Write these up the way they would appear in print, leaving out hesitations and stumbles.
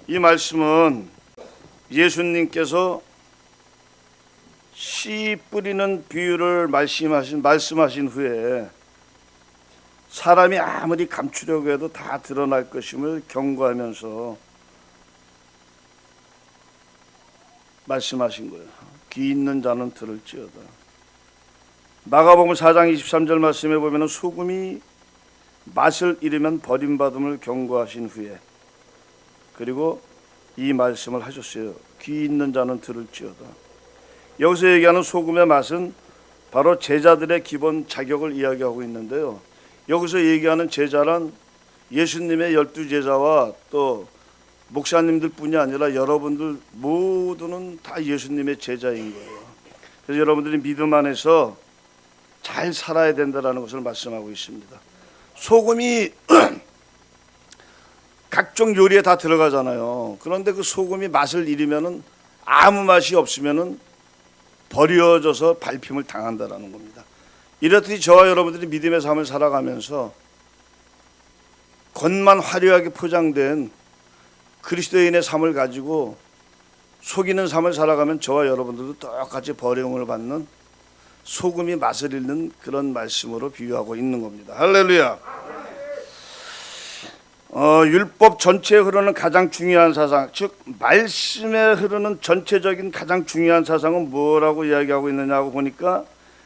이 말씀은 예수님께서 씨 뿌리는 비유를 말씀하신 후에 사람이 아무리 감추려고 해도 다 드러날 것임을 경고하면서 말씀하신 거예요. 귀 있는 자는 들을지어다. 마가복음 4장 23절 말씀에 보면 소금이 맛을 잃으면 버림받음을 경고하신 후에 그리고 이 말씀을 하셨어요. 귀 있는 자는 들을지어다. 여기서 얘기하는 소금의 맛은 바로 제자들의 기본 자격을 이야기하고 있는데요. 여기서 얘기하는 제자란 예수님의 12제자와 또 목사님들 뿐이 아니라 여러분들 모두는 다 예수님의 제자인 거예요. 그래서 여러분들이 믿음 안에서 잘 살아야 된다는 것을 말씀하고 있습니다. 소금이 각종 요리에 다 들어가잖아요. 그런데 그 소금이 맛을 잃으면은 아무 맛이 없으면은 버려져서 밟힘을 당한다라는 겁니다. 이렇듯이 저와 여러분들이 믿음의 삶을 살아가면서 겉만 화려하게 포장된 그리스도인의 삶을 가지고 속이는 삶을 살아가면 저와 여러분들도 똑같이 버림을 받는 소금이 맛을 잃는 그런 말씀으로 비유하고 있는 겁니다. 할렐루야. 율법 전체에 흐르는 가장 중요한 사상, 즉 말씀에 흐르는 전체적인 가장 중요한 사상은 뭐라고 이야기하고 있느냐고 보니까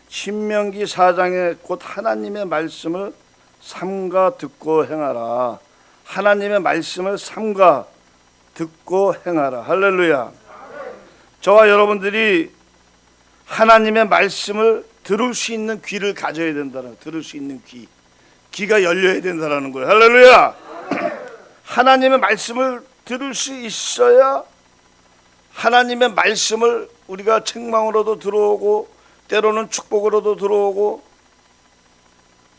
신명기 4장에 곧 하나님의 말씀을 삼가 듣고 행하라. 하나님의 말씀을 삼가 듣고 행하라. 할렐루야. 저와 여러분들이 하나님의 말씀을 들을 수 있는 귀를 가져야 된다는, 들을 수 있는 귀가 열려야 된다는 거예요. 할렐루야. 하나님의 말씀을 들을 수 있어야 하나님의 말씀을 우리가 책망으로도 들어오고 때로는 축복으로도 들어오고,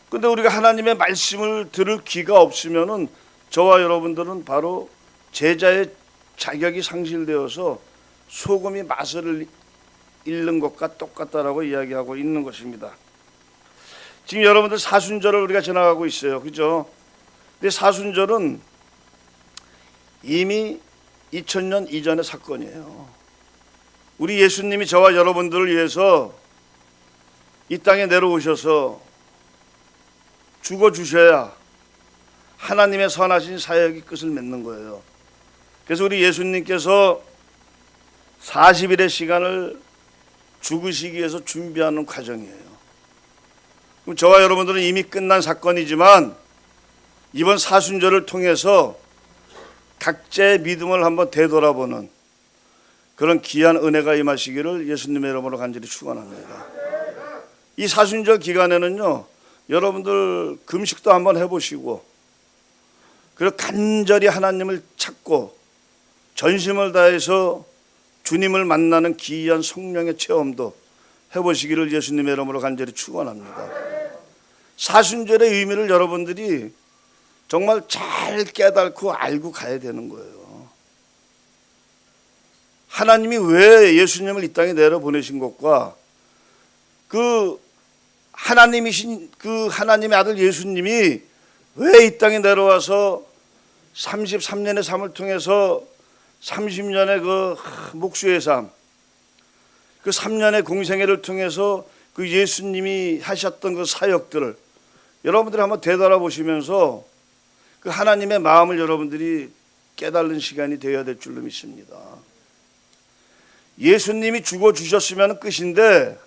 근데 우리가 하나님의 말씀을 들을 귀가 없으면은 저와 여러분들은 바로 제자의 자격이 상실되어서 소금이 맛을 잃는 것과 똑같다라고 이야기하고 있는 것입니다. 지금 여러분들 사순절을 우리가 지나가고 있어요. 그죠? 근데 사순절은 이미 2000년 이전의 사건이에요. 우리 예수님이 저와 여러분들을 위해서 이 땅에 내려오셔서 죽어주셔야 하나님의 선하신 사역이 끝을 맺는 거예요. 그래서 우리 예수님께서 40일의 시간을 죽으시기 위해서 준비하는 과정이에요. 그럼 저와 여러분들은 이미 끝난 사건이지만 이번 사순절을 통해서 각자의 믿음을 한번 되돌아보는 그런 귀한 은혜가 임하시기를 예수님의 이름으로 간절히 축원합니다. 이 사순절 기간에는요, 여러분들 금식도 한번 해보시고, 그리고 간절히 하나님을 찾고 전심을 다해서 주님을 만나는 귀한 성령의 체험도 해보시기를 예수님의 이름으로 간절히 축원합니다. 사순절의 의미를 여러분들이 정말 잘 깨닫고 알고 가야 되는 거예요. 하나님이 왜 예수님을 이 땅에 내려보내신 것과 그 하나님이신 그 하나님의 아들 예수님이 왜 이 땅에 내려와서 33년의 삶을 통해서 30년의 그 목수의 삶, 그 3년의 공생애를 통해서 그 예수님이 하셨던 그 사역들을 여러분들이 한번 되돌아보시면서 그 하나님의 마음을 여러분들이 깨달는 시간이 되어야 될 줄로 믿습니다. 예수님이 죽어주셨으면 끝인데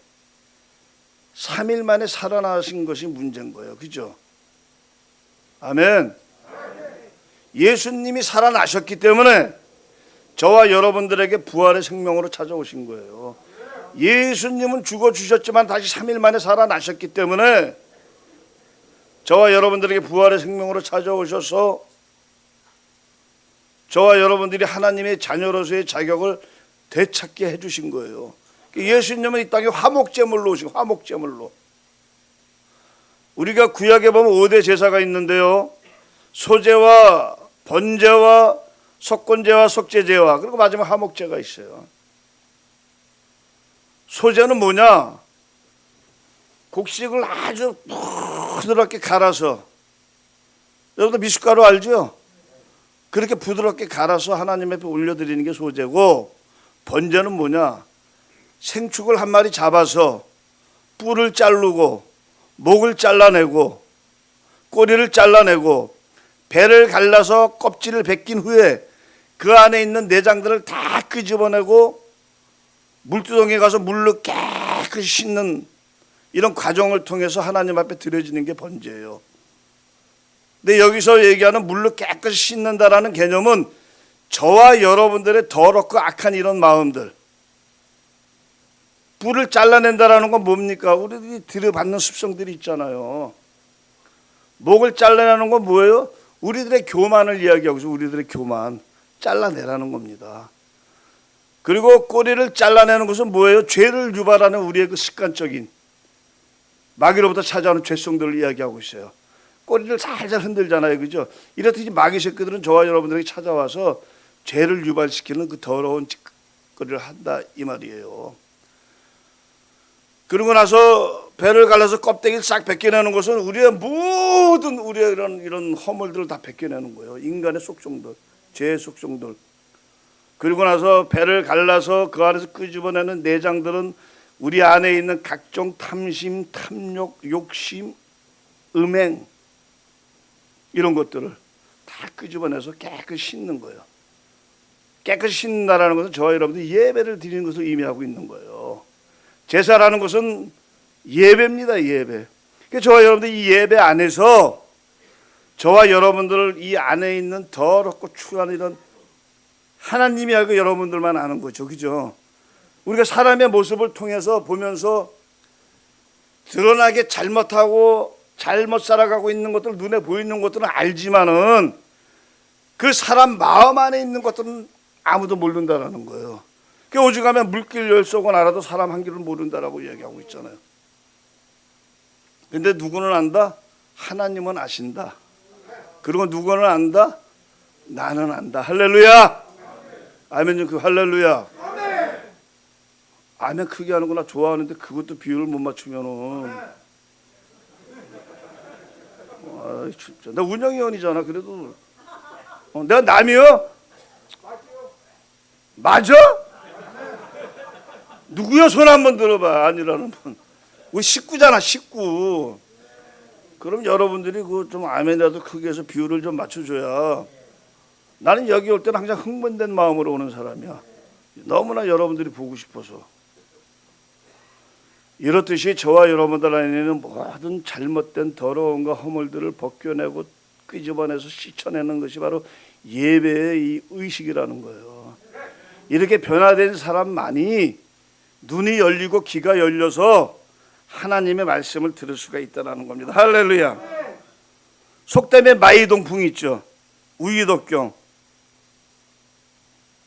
3일 만에 살아나신 것이 문제인 거예요. 그죠? 아멘. 예수님이 살아나셨기 때문에 저와 여러분들에게 부활의 생명으로 찾아오신 거예요. 예수님은 죽어주셨지만 다시 3일 만에 살아나셨기 때문에 저와 여러분들에게 부활의 생명으로 찾아오셔서 저와 여러분들이 하나님의 자녀로서의 자격을 되찾게 해주신 거예요. 예수님은 이 땅에 화목제물로 오신 화목제물로. 우리가 구약에 보면 5대 제사가 있는데요, 소제와 번제와 속건제와 속죄제와 그리고 마지막 화목제가 있어요. 소제는 뭐냐? 곡식을 아주 부드럽게 갈아서, 여러분들 미숫가루 알죠? 그렇게 부드럽게 갈아서 하나님 앞에 올려드리는 게 소제고, 번제는 뭐냐? 생축을 한 마리 잡아서 뿔을 자르고 목을 잘라내고 꼬리를 잘라내고 배를 갈라서 껍질을 벗긴 후에 그 안에 있는 내장들을 다 끄집어내고 물두덩이에 가서 물로 깨끗이 씻는 이런 과정을 통해서 하나님 앞에 드려지는 게 번제예요. 근데 여기서 얘기하는 물로 깨끗이 씻는다라는 개념은 저와 여러분들의 더럽고 악한 이런 마음들, 뿔을 잘라낸다라는 건 뭡니까? 우리들이 들여받는 습성들이 있잖아요. 목을 잘라내는 건 뭐예요? 우리들의 교만을 이야기하고 있어요. 우리들의 교만 잘라내라는 겁니다. 그리고 꼬리를 잘라내는 것은 뭐예요? 죄를 유발하는 우리의 그 습관적인 마귀로부터 찾아오는 죄성들을 이야기하고 있어요. 꼬리를 살살 흔들잖아요, 그죠? 이렇듯이 마귀 새끼들은 저와 여러분들에게 찾아와서 죄를 유발시키는 그 더러운 짓거리를 한다 이 말이에요. 그러고 나서 배를 갈라서 껍데기를 싹 벗겨내는 것은 우리의 모든 우리의 이런 허물들을 다 벗겨내는 거예요. 인간의 속성들, 죄의 속성들. 그리고 나서 배를 갈라서 그 안에서 끄집어내는 내장들은 우리 안에 있는 각종 탐심, 탐욕, 욕심, 음행 이런 것들을 다 끄집어내서 깨끗이 씻는 거예요. 깨끗이 씻는다라는 것은 저와 여러분들이 예배를 드리는 것을 의미하고 있는 거예요. 제사라는 것은 예배입니다. 예배. 그러니까 저와 여러분들 이 예배 안에서 저와 여러분들을 이 안에 있는 더럽고 추한 이런 하나님이 알고 여러분들만 아는 거죠. 그죠? 우리가 사람의 모습을 통해서 보면서 드러나게 잘못하고 잘못 살아가고 있는 것들, 눈에 보이는 것들은 알지만은 그 사람 마음 안에 있는 것들은 아무도 모른다라는 거예요. 오죽하면 물길 열속은 알아도 사람 한 길을 모른다라고 이야기하고 있잖아요. 근데 누구는 안다? 하나님은 아신다. 그리고 누구는 안다? 나는 안다. 할렐루야. 아멘 좀 그 할렐루야. 아멘 크게 하는구나. 좋아하는데 그것도 비율을 못 맞추면은 아, 진짜. 나 운영위원이잖아. 그래도 내가 남이요? 맞아? 누구야? 손 한번 들어봐. 아니라는 분. 우리 식구잖아, 식구. 그럼 여러분들이 그 좀 아멘이라도 크게 해서 비율을 좀 맞춰줘야. 나는 여기 올 때는 항상 흥분된 마음으로 오는 사람이야. 너무나 여러분들이 보고 싶어서. 이렇듯이 저와 여러분들 안에는 모든 잘못된 더러움과 허물들을 벗겨내고 끄집어내서 씻어내는 것이 바로 예배의 이 의식이라는 거예요. 이렇게 변화된 사람만이 눈이 열리고 귀가 열려서 하나님의 말씀을 들을 수가 있다는 겁니다. 할렐루야. 속담에 마이동풍이 있죠. 우의덕경,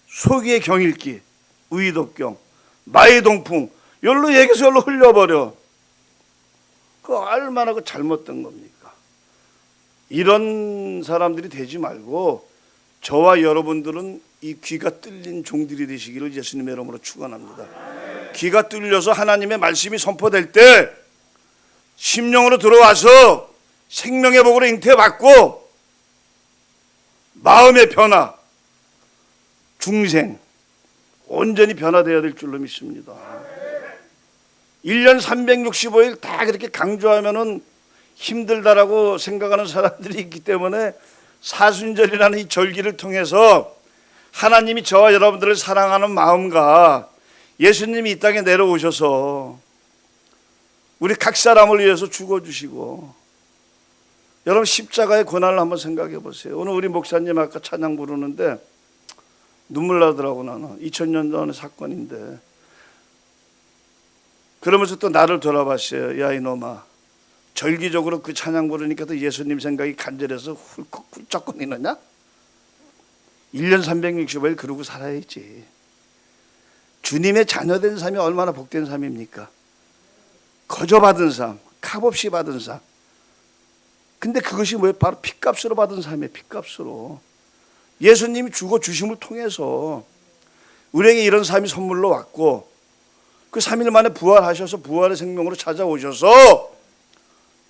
소기의 경읽기, 우의덕경, 마이동풍. 열로 얘기해서 열로 흘려버려. 그 얼마나 그 잘못된 겁니까? 이런 사람들이 되지 말고 저와 여러분들은 이 귀가 뚫린 종들이 되시기를 예수님의 이름으로 축원합니다. 귀가 뚫려서 하나님의 말씀이 선포될 때 심령으로 들어와서 생명의 복으로 잉태받고 마음의 변화, 중생 온전히 변화되어야 될 줄로 믿습니다. 1년 365일 다 그렇게 강조하면은 힘들다라고 생각하는 사람들이 있기 때문에 사순절이라는 이 절기를 통해서 하나님이 저와 여러분들을 사랑하는 마음과 예수님이 이 땅에 내려오셔서 우리 각 사람을 위해서 죽어주시고, 여러분 십자가의 고난을 한번 생각해 보세요. 오늘 우리 목사님 아까 찬양 부르는데 눈물 나더라고. 나는 2000년 전의 사건인데 그러면서 또 나를 돌아봤어요. 야 이놈아, 절기적으로 그 찬양 부르니까 또 예수님 생각이 간절해서 훌쩍거리느냐? 1년 365일 그러고 살아야지. 주님의 자녀된 삶이 얼마나 복된 삶입니까? 거저받은 삶, 값없이 받은 삶. 근데 그것이 뭐예요? 바로 핏값으로 받은 삶이에요. 핏값으로. 예수님이 주고 주심을 통해서 우리에게 이런 삶이 선물로 왔고, 그 3일 만에 부활하셔서 부활의 생명으로 찾아오셔서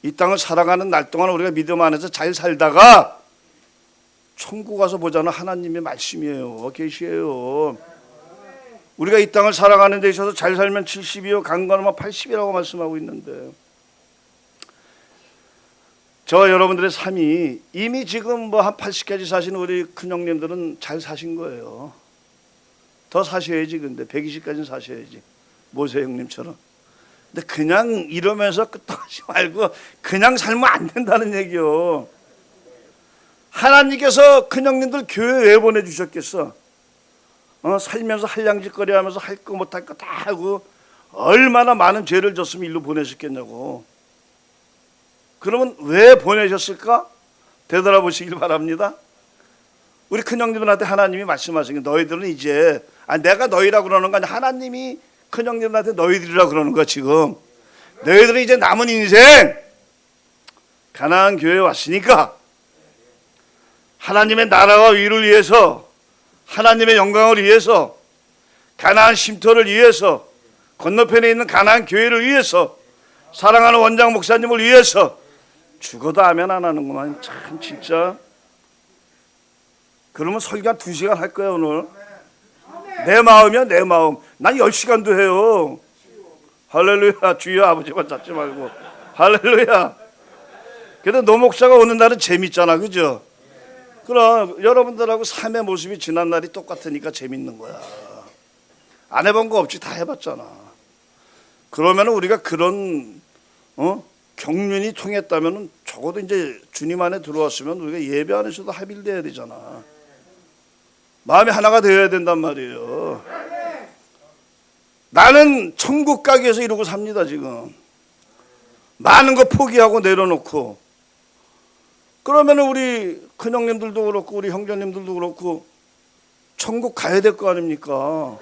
이 땅을 살아가는 날 동안 우리가 믿음 안에서 잘 살다가 천국 가서 보자는 하나님의 말씀이에요. 계시예요. 우리가 이 땅을 살아가는 데 있어서 잘 살면 70이요 강건하면 80이라고 말씀하고 있는데, 저 여러분들의 삶이 이미 지금 뭐 한 80까지 사시는 우리 큰형님들은 잘 사신 거예요. 더 사셔야지. 근데 120까지는 사셔야지, 모세 형님처럼. 근데 그냥 이러면서 끄떡하지 말고 그냥 살면 안 된다는 얘기요. 하나님께서 큰형님들 교회 왜 보내주셨겠어? 살면서 할량짓거리 하면서 할 거 못할 거 다 하고 얼마나 많은 죄를 졌으면 일로 보내셨겠냐고. 그러면 왜 보내셨을까? 되돌아보시길 바랍니다. 우리 큰형님들한테 하나님이 말씀하신 게, 너희들은 이제, 내가 너희라고 그러는 거 아니야. 하나님이 큰형님들한테 너희들이라고 그러는 거야. 지금 너희들은 이제 남은 인생 가나안 교회에 왔으니까 하나님의 나라와 위를 위해서, 하나님의 영광을 위해서, 가나안 쉼터를 위해서, 건너편에 있는 가나안 교회를 위해서, 사랑하는 원장 목사님을 위해서 죽어도 아멘 안 하는구만. 참 진짜. 그러면 설교 한 2시간 할 거야 오늘. 내 마음이야, 내 마음. 난 10시간도 해요. 할렐루야. 주여 아버지만 잡지 말고. 할렐루야. 그래도 노 목사가 오는 날은 재밌잖아, 그죠? 그럼 여러분들하고 삶의 모습이 지난 날이 똑같으니까 재밌는 거야. 안 해본 거 없지, 다 해봤잖아. 그러면 우리가 그런 경륜이 통했다면 적어도 이제 주님 안에 들어왔으면 우리가 예배 안에서도 합일돼야 되잖아. 마음이 하나가 되어야 된단 말이에요. 나는 천국 가기 위해서 이러고 삽니다. 지금 많은 거 포기하고 내려놓고. 그러면 우리 큰형님들도 그렇고 우리 형제님들도 그렇고 천국 가야 될 거 아닙니까?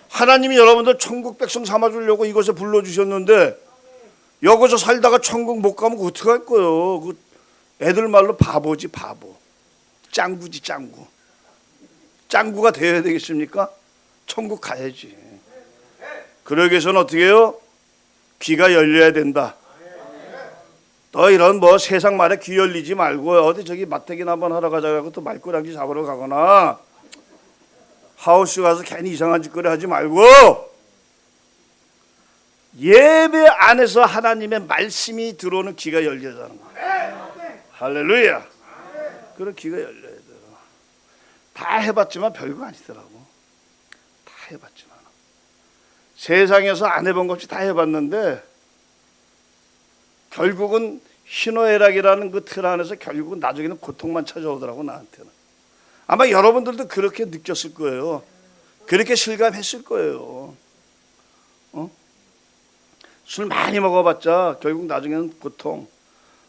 하나님이 여러분들 천국 백성 삼아주려고 이곳에 불러주셨는데 여기서 살다가 천국 못 가면 어떻게 할 거예요? 그 애들 말로 바보지, 바보. 짱구지, 짱구. 짱구가 되어야 되겠습니까? 천국 가야지. 그러기 위해서는 어떻게 해요? 귀가 열려야 된다. 너 이런 뭐 세상 말에 귀 열리지 말고 어디 저기 마태기나 한번 하러 가자고 또 말꼬량지 잡으러 가거나 하우스 가서 괜히 이상한 짓거리 하지 말고 예배 안에서 하나님의 말씀이 들어오는 귀가 열려야 하는 거야. 할렐루야. 그런 귀가 열려야 돼요. 다 해봤지만 별거 아니더라고. 다 해봤지만 세상에서 안 해본 것 없이 다 해봤는데 결국은 희노애락이라는 그 틀 안에서 결국은 나중에는 고통만 찾아오더라고, 나한테는. 아마 여러분들도 그렇게 느꼈을 거예요. 그렇게 실감했을 거예요. 술 많이 먹어봤자 결국 나중에는 고통.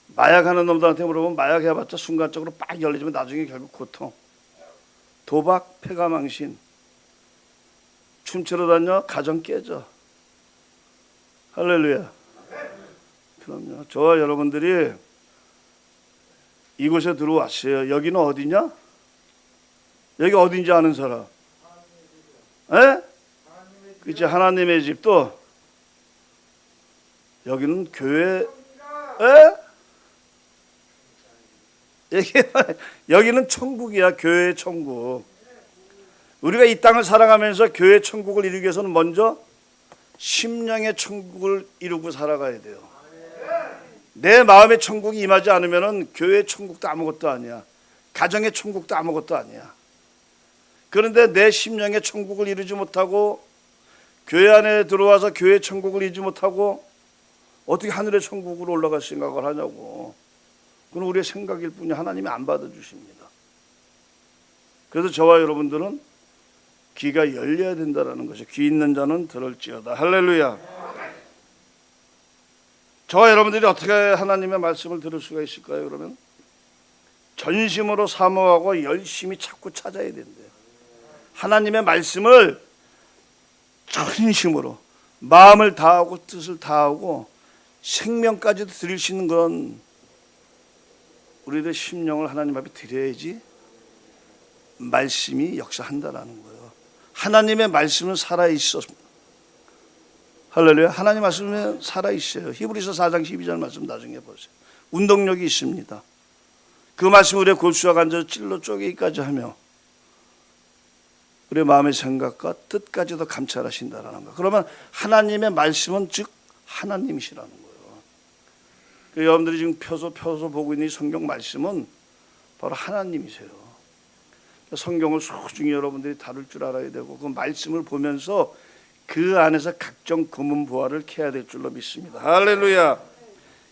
마약하는 놈들한테 물어보면 마약 해봤자 순간적으로 빡 열리지만 나중에 결국 고통. 도박, 패가망신. 춤추러 다녀 가정 깨져. 할렐루야. 그럼요. 저와 여러분들이 이곳에 들어왔어요. 여기는 어디냐? 여기 어딘지 아는 사람? 에? 그치, 하나님의 집도 여기는 교회. 여기는 천국이야. 교회 천국. 우리가 이 땅을 살아가면서 교회 천국을 이루기 위해서는 먼저 심령의 천국을 이루고 살아가야 돼요. 내 마음의 천국이 임하지 않으면 교회 천국도 아무것도 아니야. 가정의 천국도 아무것도 아니야. 그런데 내 심령의 천국을 이루지 못하고 교회 안에 들어와서 교회 천국을 이루지 못하고 어떻게 하늘의 천국으로 올라갈 생각을 하냐고. 그건 우리의 생각일 뿐이 하나님이 안 받아주십니다. 그래서 저와 여러분들은 귀가 열려야 된다는 것이, 귀 있는 자는 들을지어다. 할렐루야. 저와 여러분들이 어떻게 하나님의 말씀을 들을 수가 있을까요? 그러면 전심으로 사모하고 열심히 찾고 찾아야 된대요. 하나님의 말씀을 전심으로 마음을 다하고 뜻을 다하고 생명까지도 드릴 수 있는 그런 우리들의 심령을 하나님 앞에 드려야지 말씀이 역사한다라는 거예요. 하나님의 말씀은 살아있어. 할렐루야. 하나님 말씀은 살아있어요. 히브리서 4장 12절 말씀 나중에 보세요. 운동력이 있습니다. 그 말씀 우리의 골수와 간절히 찔러 쪼개기까지 하며 우리의 마음의 생각과 뜻까지도 감찰하신다라는 거. 그러면 하나님의 말씀은 즉 하나님이시라는 거예요. 여러분들이 지금 펴서 보고 있는 이 성경 말씀은 바로 하나님이세요. 성경을 소중히 여러분들이 다룰 줄 알아야 되고 그 말씀을 보면서 그 안에서 각종 검은 보화를 캐야 될 줄로 믿습니다. 할렐루야.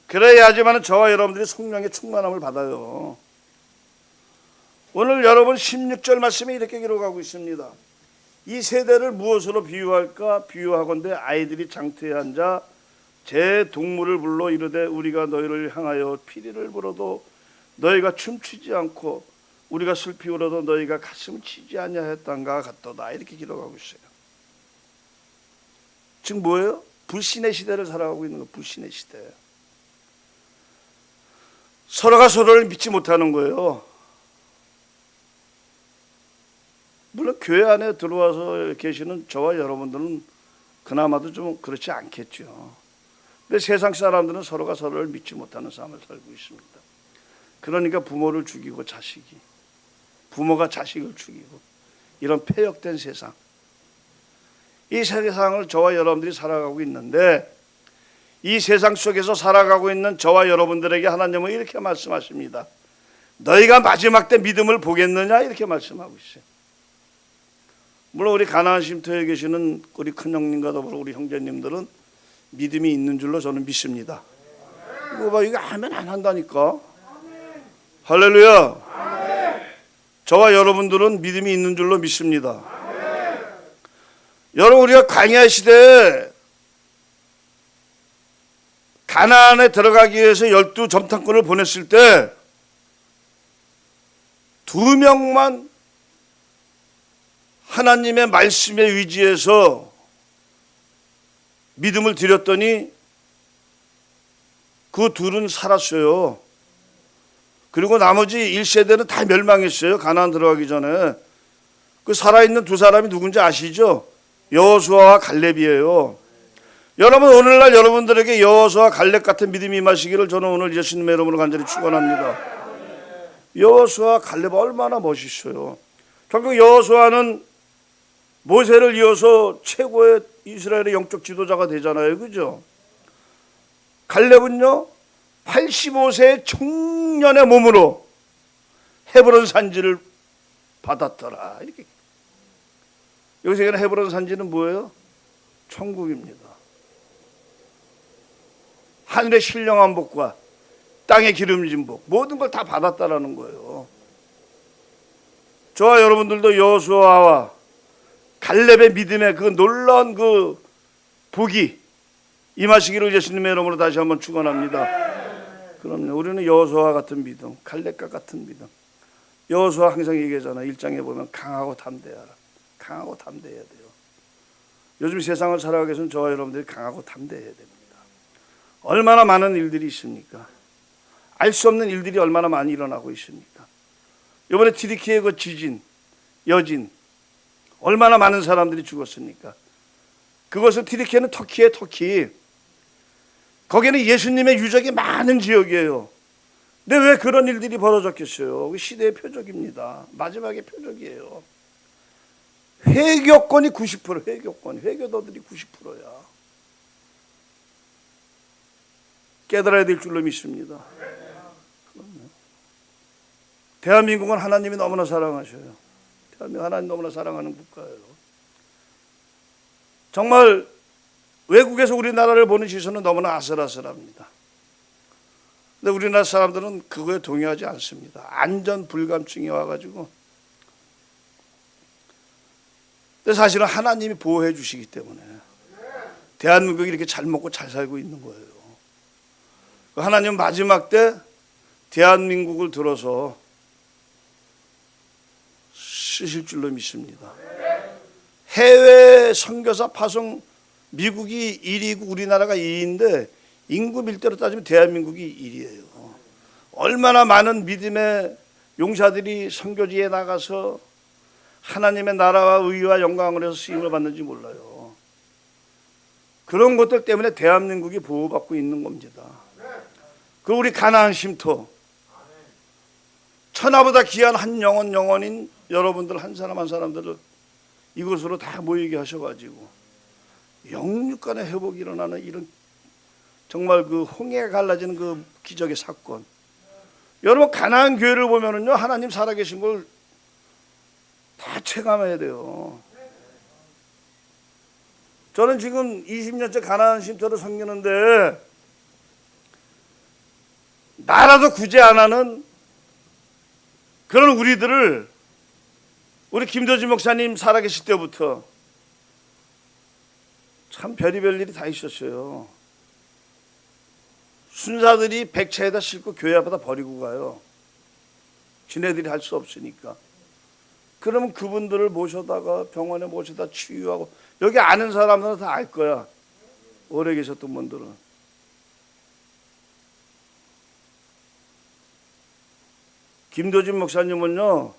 그래야지만 저와 여러분들이 성령의 충만함을 받아요. 오늘 여러분 16절 말씀에 이렇게 기록하고 있습니다. 이 세대를 무엇으로 비유할까? 비유하건대 아이들이 장터에 앉아 제 동물을 불러 이르되 우리가 너희를 향하여 피리를 불어도 너희가 춤추지 않고 우리가 슬피 울어도 너희가 가슴을 치지 아니하였던가 같도다. 이렇게 기록하고 있어요. 지금 뭐예요? 불신의 시대를 살아가고 있는 거. 불신의 시대. 서로가 서로를 믿지 못하는 거예요. 물론 교회 안에 들어와서 계시는 저와 여러분들은 그나마도 좀 그렇지 않겠죠. 근데 세상 사람들은 서로가 서로를 믿지 못하는 삶을 살고 있습니다. 그러니까 부모를 죽이고 자식이, 부모가 자식을 죽이고, 이런 폐역된 세상, 이 세상을 저와 여러분들이 살아가고 있는데, 이 세상 속에서 살아가고 있는 저와 여러분들에게 하나님은 이렇게 말씀하십니다. 너희가 마지막 때 믿음을 보겠느냐? 이렇게 말씀하고 있어요. 물론 우리 가나안 쉼터에 계시는 우리 큰형님과 더불어 우리 형제님들은 믿음이 있는 줄로 저는 믿습니다. 이거 봐, 이거 하면 안 한다니까. 할렐루야. 저와 여러분들은 믿음이 있는 줄로 믿습니다. 여러분, 우리가 광야 시대에 가나안에 들어가기 위해서 12 점탐꾼을 보냈을 때 2명만 하나님의 말씀에 의지해서 믿음을 드렸더니 그 둘은 살았어요. 그리고 나머지 1세대는 다 멸망했어요. 가나안 들어가기 전에. 그 살아있는 두 사람이 누군지 아시죠? 여호수아와 갈렙이에요. 여러분, 오늘날 여러분들에게 여호수아와 갈렙 같은 믿음이 임하시기를 저는 오늘 예수님의 이름으로 간절히 축원합니다. 여호수아와 갈렙 얼마나 멋있어요. 결국 여호수아는 모세를 이어서 최고의 이스라엘의 영적 지도자가 되잖아요. 그죠? 갈렙은요 85세의 청년의 몸으로 헤브론 산지를 받았더라. 이렇게. 여기서 얘기하는 헤브론 산지는 뭐예요? 천국입니다. 하늘의 신령한 복과 땅의 기름진 복, 모든 걸 다 받았다라는 거예요. 저와 여러분들도 여호수아와 갈렙의 믿음의 그 놀라운 그 복이 임하시기를 예수님의 이름으로 다시 한번 축원합니다. 그럼요. 우리는 여호수아 같은 믿음, 갈렙과 같은 믿음. 여호수아 항상 얘기하잖아요. 1장에 보면 강하고 담대하라. 강하고 담대해야 돼요. 요즘 세상을 살아가기 위해서는 저와 여러분들이 강하고 담대해야 됩니다. 얼마나 많은 일들이 있습니까? 알 수 없는 일들이 얼마나 많이 일어나고 있습니까? 이번에 튀르키예 그 지진, 여진, 얼마나 많은 사람들이 죽었습니까? 그것은 튀르키예는 터키예요, 터키. 거기는 예수님의 유적이 많은 지역이에요. 근데 왜 그런 일들이 벌어졌겠어요? 그 시대의 표적입니다. 마지막의 표적이에요. 회교권이 90%, 회교도들이 90%야. 깨달아야 될 줄로 믿습니다. 대한민국은 하나님이 너무나 사랑하셔요. 대한민국 하나님 너무나 사랑하는 국가예요. 정말 외국에서 우리나라를 보는 시선은 너무나 아슬아슬합니다. 근데 우리나라 사람들은 그거에 동의하지 않습니다. 안전 불감증이 와가지고. 근데 사실은 하나님이 보호해 주시기 때문에 대한민국이 이렇게 잘 먹고 잘 살고 있는 거예요. 하나님 마지막 때 대한민국을 들어서 쓰실 줄로 믿습니다. 해외 선교사 파송 미국이 1위고 우리나라가 2위인데 인구 밀도로 따지면 대한민국이 1위예요. 얼마나 많은 믿음의 용사들이 선교지에 나가서 하나님의 나라와 의와 영광을 해서 쓰임을 받는지 몰라요. 그런 것들 때문에 대한민국이 보호받고 있는 겁니다. 그 우리 가나안 쉼터, 천하보다 귀한 한 영혼인 여러분들 한 사람 한 사람들을 이곳으로 다 모이게 하셔가지고 영육 간의 회복이 일어나는 이런 정말 그 홍해가 갈라지는 그 기적의 사건. 여러분 가나안 교회를 보면은요 하나님 살아계신 걸 다 체감해야 돼요. 저는 지금 20년째 가나안 쉼터를 섬기는데 나라도 구제 안 하는 그런 우리들을 우리 김도진 목사님 살아계실 때부터 참 별의별 일이 다 있었어요. 순사들이 백차에다 싣고 교회 앞에다 버리고 가요. 지네들이 할 수 없으니까. 그러면 그분들을 모셔다가 병원에 모셔다 치유하고, 여기 아는 사람들은 다 알 거야. 오래 계셨던 분들은. 김도진 목사님은요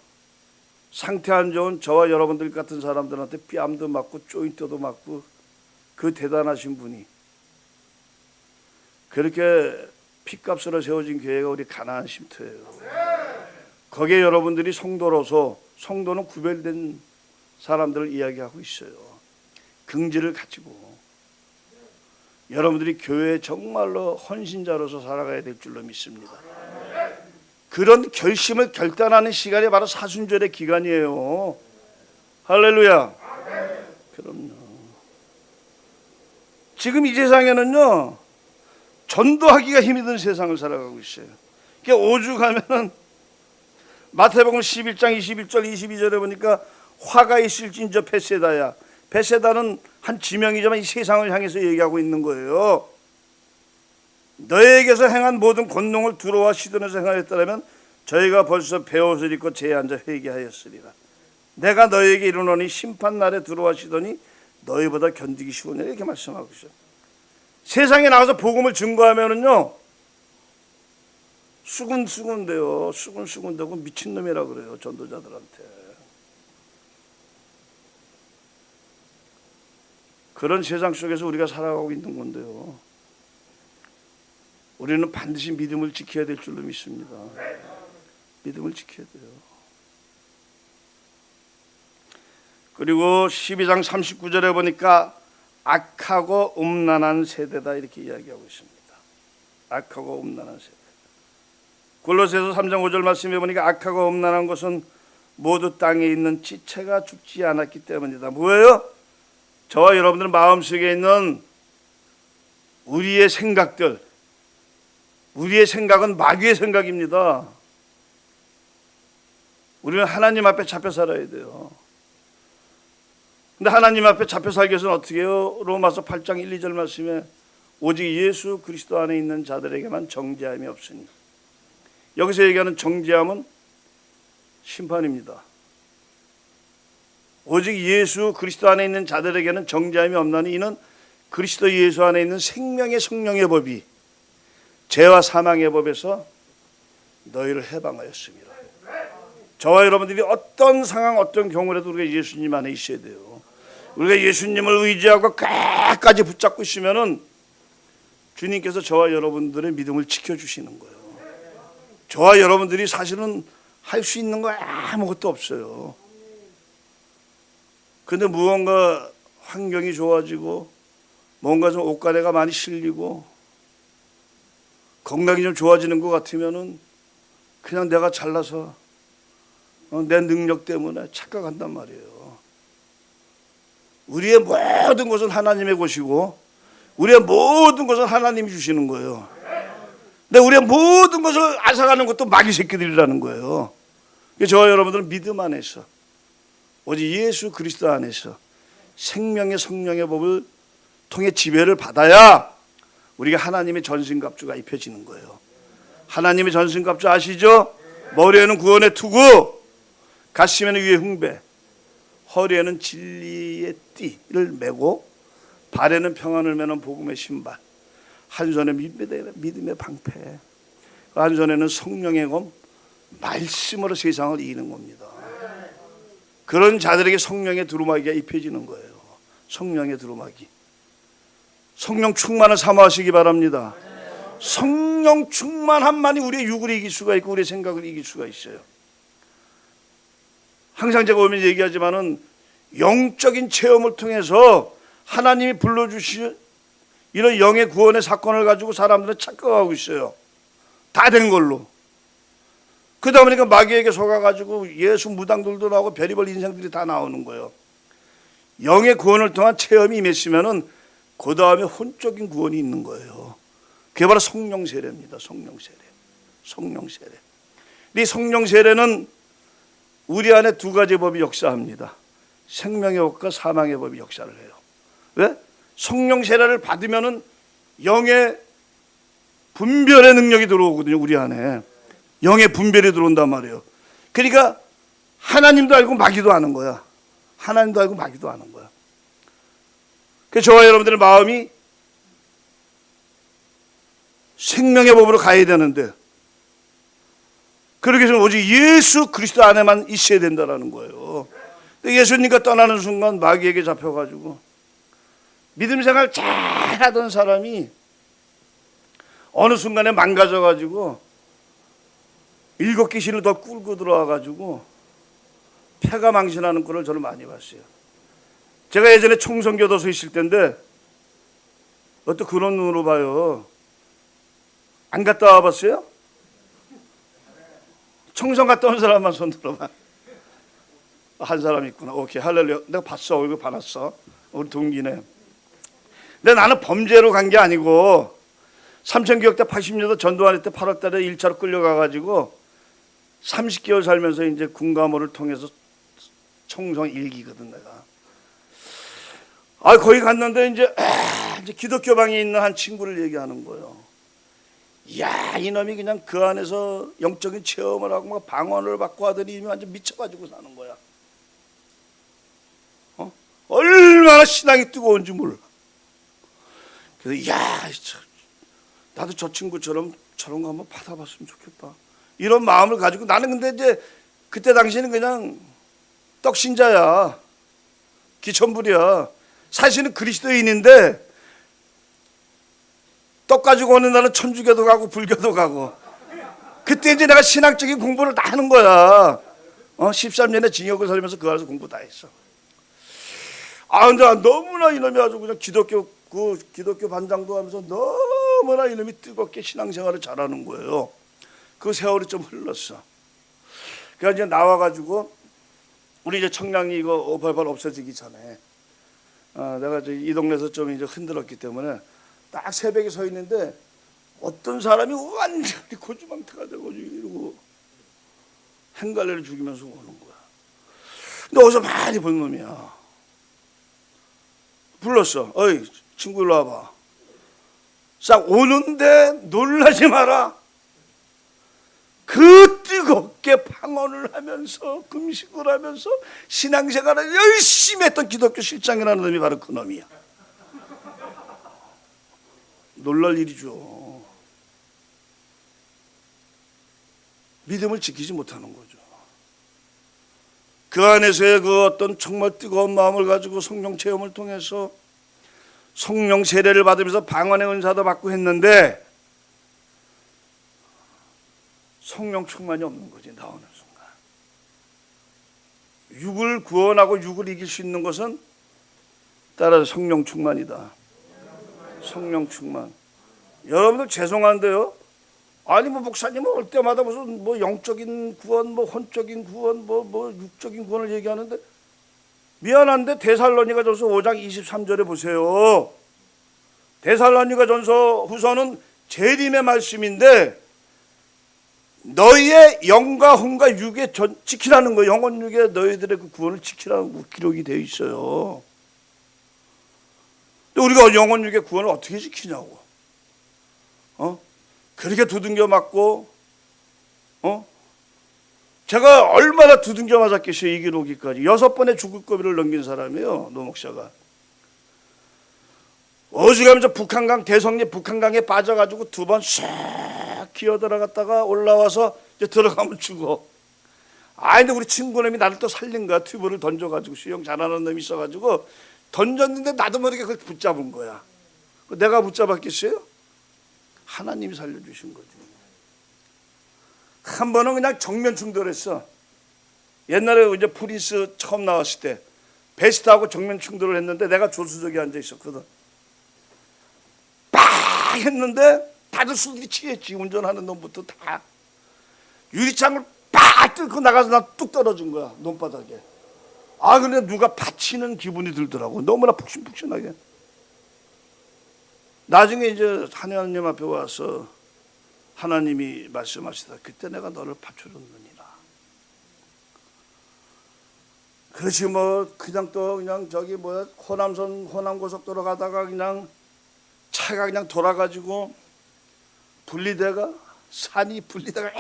상태 안 좋은 저와 여러분들 같은 사람들한테 뺨도 맞고 조인트도 맞고 그 대단하신 분이 그렇게 피값으로 세워진 교회가 우리 가나안 쉼터예요. 거기에 여러분들이 성도로서, 성도는 구별된 사람들을 이야기하고 있어요. 긍지를 가지고 여러분들이 교회에 정말로 헌신자로서 살아가야 될 줄로 믿습니다. 그런 결심을 결단하는 시간이 바로 사순절의 기간이에요. 할렐루야. 그럼요. 지금 이 세상에는요 전도하기가 힘이 든 세상을 살아가고 있어요. 그러니까 오죽하면은 마태복음 11장 21절 22절에 보니까 화가 있을진저 베세다야. 베세다는 한 지명이지만 이 세상을 향해서 얘기하고 있는 거예요. 너에게서 행한 모든 권능을 두로와 시돈에서 행하였더라면 저희가 벌써 베옷을 입고 제에 앉아 회개하였으리라. 내가 너에게 이르노니 심판날에 두로와 시돈이 너희보다 견디기 쉬우냐, 이렇게 말씀하고 있어요. 세상에 나가서 복음을 증거하면은요 수군수군대요. 수군수군대고 미친놈이라 그래요, 전도자들한테. 그런 세상 속에서 우리가 살아가고 있는 건데요, 우리는 반드시 믿음을 지켜야 될 줄로 믿습니다. 믿음을 지켜야 돼요. 그리고 12장 39절에 보니까 악하고 음란한 세대다, 이렇게 이야기하고 있습니다. 악하고 음란한 세대. 골로새서 3장 5절 말씀해 보니까 악하고 음란한 것은 모두 땅에 있는 지체가 죽지 않았기 때문이다. 뭐예요? 저와 여러분들 마음속에 있는 우리의 생각들, 우리의 생각은 마귀의 생각입니다. 우리는 하나님 앞에 잡혀 살아야 돼요. 근데 하나님 앞에 잡혀 살기 위해서는 어떻게 해요? 로마서 8장 1, 2절 말씀에 오직 예수 그리스도 안에 있는 자들에게만 정죄함이 없으니. 여기서 얘기하는 정죄함은 심판입니다. 오직 예수 그리스도 안에 있는 자들에게는 정죄함이 없나니 이는 그리스도 예수 안에 있는 생명의 성령의 법이 죄와 사망의 법에서 너희를 해방하였습니다. 저와 여러분들이 어떤 상황, 어떤 경우라도 우리가 예수님 안에 있어야 돼요. 우리가 예수님을 의지하고 끝까지 붙잡고 있으면은 주님께서 저와 여러분들의 믿음을 지켜주시는 거예요. 저와 여러분들이 사실은 할 수 있는 거 아무것도 없어요. 근데 무언가 환경이 좋아지고 뭔가 좀 옷가래가 많이 실리고 건강이 좀 좋아지는 것 같으면은 그냥 내가 잘나서 내 능력 때문에 착각한단 말이에요. 우리의 모든 것은 하나님의 것이고 우리의 모든 것은 하나님이 주시는 거예요. 근데 우리의 모든 것을 앗아가는 것도 마귀 새끼들이라는 거예요. 저와 여러분들은 믿음 안에서 오직 예수 그리스도 안에서 생명의 성령의 법을 통해 지배를 받아야 우리가 하나님의 전신갑주가 입혀지는 거예요. 하나님의 전신갑주 아시죠? 머리에는 구원의 투구, 가슴에는 위의 흥배, 허리에는 진리의 띠를 메고 발에는 평안을 메는 복음의 신발, 한 손에 믿음의 방패, 한 손에는 성령의 검, 말씀으로 세상을 이기는 겁니다. 그런 자들에게 성령의 두루마기가 입혀지는 거예요. 성령의 두루마기. 성령 충만을 사모하시기 바랍니다. 성령 충만함만이 우리의 육을 이길 수가 있고 우리의 생각을 이길 수가 있어요. 항상 제가 오면 얘기하지만은 영적인 체험을 통해서 하나님이 불러주신 이런 영의 구원의 사건을 가지고 사람들은 착각하고 있어요. 다 된 걸로. 그러다 보니까 마귀에게 속아가지고 예수 무당들도 나오고 별의별 인생들이 다 나오는 거예요. 영의 구원을 통한 체험이 임했으면은 그 다음에 혼적인 구원이 있는 거예요. 그게 바로 성령 세례입니다. 성령 세례. 성령 세례. 이 성령 세례는 우리 안에 두 가지 법이 역사합니다. 생명의 법과 사망의 법이 역사를 해요. 왜? 성령 세례를 받으면은 영의 분별의 능력이 들어오거든요. 우리 안에 영의 분별이 들어온단 말이에요. 그러니까 하나님도 알고 마귀도 아는 거야. 하나님도 알고 마귀도 아는 거야. 그래서 저와 여러분들의 마음이 생명의 법으로 가야 되는데 그렇게 해서 오직 예수 그리스도 안에만 있어야 된다는 거예요. 예수님과 떠나는 순간 마귀에게 잡혀가지고 믿음 생활 잘하던 사람이 어느 순간에 망가져가지고 7 귀신을 더 끌고 들어와가지고 폐가 망신하는 꼴을 저는 많이 봤어요. 제가 예전에 총성교도소에 있을 때인데 어떤 그런 눈으로 봐요. 안 갔다 와봤어요? 청성 갔다 온 사람만 손 들어봐. 한 사람 있구나. 오케이, 할렐루야. 내가 봤어. 얼굴 봐놨어. 우리 동기네. 근데 나는 범죄로 간 게 아니고 삼천교역 때 80년대 전두환 때 8월 달에 1차로 끌려가가지고 30개월 살면서 이제 군가모를 통해서 청성 1기거든 내가. 거기 갔는데 이제 기독교방에 있는 한 친구를 얘기하는 거예요. 이야, 이놈이 그냥 그 안에서 영적인 체험을 하고 막 방언을 받고 하더니 이미 완전 미쳐가지고 사는 거야. 얼마나 신앙이 뜨거운지 몰라. 그래서 야, 나도 저 친구처럼 저런 거 한번 받아봤으면 좋겠다. 이런 마음을 가지고 나는 근데 이제 그때 당시에는 그냥 떡신자야. 기천불이야. 사실은 그리스도인인데 떡 가지고 오는 날은 천주교도 가고 불교도 가고. 그때 이제 내가 신학적인 공부를 다 하는 거야. 13년의 징역을 살면서 그 안에서 공부 다 했어. 근데 너무나 이놈이 아주 그냥 기독교 반장도 하면서 너무나 이놈이 뜨겁게 신앙생활을 잘하는 거예요. 그 세월이 좀 흘렀어. 그래서 이제 나와가지고 우리 이제 청량리 이거 588 없어지기 전에 내가 이제 이 동네에서 좀 이제 흔들었기 때문에 딱 새벽에 서 있는데 어떤 사람이 완전히 고주망태가 되고 이러고 행갈래를 죽이면서 오는 거야. 근데 어디서 많이 본 놈이야. 불렀어. 어이 친구 일로 와봐. 싹 오는데 놀라지 마라. 그 뜨겁게 방언을 하면서 금식을 하면서 신앙생활을 열심히 했던 기독교 실장이라는 놈이 바로 그 놈이야. 놀랄 일이죠. 믿음을 지키지 못하는 거죠. 그 안에서의 그 어떤 정말 뜨거운 마음을 가지고 성령 체험을 통해서 성령 세례를 받으면서 방언의 은사도 받고 했는데 성령 충만이 없는 거지. 나오는 순간 육을 구원하고 육을 이길 수 있는 것은 따라서 성령 충만이다. 성령 충만. 여러분들 죄송한데요, 아니 뭐 목사님은 올 때마다 무슨 뭐 영적인 구원, 뭐 혼적인 구원, 뭐 육적인 구원을 얘기하는데 미안한데 데살로니가전서 5장 23절에 보세요. 데살로니가전서 후서는 재림의 말씀인데 너희의 영과 혼과 육의 지키라는 거예요. 영혼 육의 너희들의 그 구원을 지키라는 기록이 되어 있어요. 근데 우리가 영혼 육의 구원을 어떻게 지키냐고. 그렇게 두둥겨 맞고, 제가 얼마나 두둥겨 맞았겠어요. 이 기록이까지 6번의 죽을 고비를 넘긴 사람이에요. 노 목사가. 어지간하면서 북한강, 대성리 북한강에 빠져가지고 2번 싹 기어 들어갔다가 올라와서 이제 들어가면 죽어. 근데 우리 친구놈이 나를 또 살린 거야. 튜브를 던져가지고, 수영 잘하는 놈이 있어가지고 던졌는데 나도 모르게 그걸 붙잡은 거야. 내가 붙잡았겠어요? 하나님이 살려주신 거지. 한 번은 그냥 정면 충돌했어. 옛날에 이제 프린스 처음 나왔을 때 베스트하고 정면 충돌을 했는데 내가 조수석에 앉아 있었거든. 빡 했는데 다들 술이 취했지. 운전하는 놈부터 다 유리창을 빡 뚫고 나가서 나 뚝 떨어진 거야, 논바닥에. 아, 근데 누가 받치는 기분이 들더라고. 너무나 푹신푹신하게. 나중에 이제 하나님 앞에 와서 하나님이 말씀하시다. 그때 내가 너를 받쳐줬느니라. 그렇지 뭐 그냥 또 그냥 저기 뭐야 호남선 호남고속도로 가다가 그냥 차가 그냥 돌아가지고 분리대가 산이 분리대가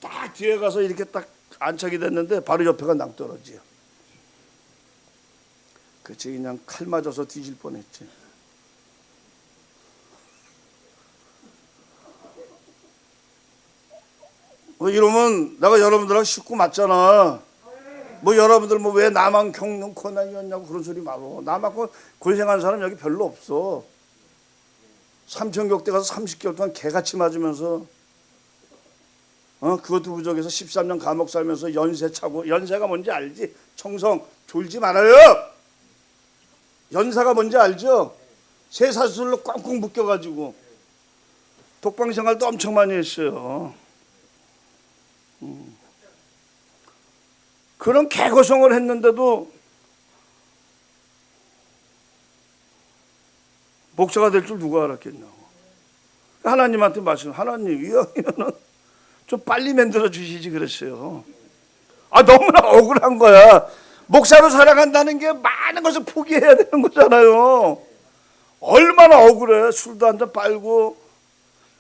딱 뒤에 가서 이렇게 딱 안착이 됐는데 바로 옆에가 낭떠러지야. 그치 그냥 칼 맞아서 뒤질 뻔했지. 뭐 이러면 내가 여러분들하고 식구 맞잖아. 뭐 여러분들 뭐 왜 나만 겪는 고난이었냐고 그런 소리 말어. 나만 고생한 사람 여기 별로 없어. 삼천격대 가서 30개월 동안 개같이 맞으면서 그것도 부족해서 13년 감옥 살면서 연세 차고. 연세가 뭔지 알지? 청성 졸지 말아요. 연사가 뭔지 알죠? 쇠사슬로 꽝꽝 묶여가지고 독방 생활도 엄청 많이 했어요. 그런 개고생을 했는데도 목사가 될 줄 누가 알았겠냐고. 하나님한테 말씀, 하나님 이왕이면은 좀 빨리 만들어 주시지 그랬어요. 아, 너무나 억울한 거야. 목사로 살아간다는 게 많은 것을 포기해야 되는 거잖아요. 얼마나 억울해. 술도 한잔 빨고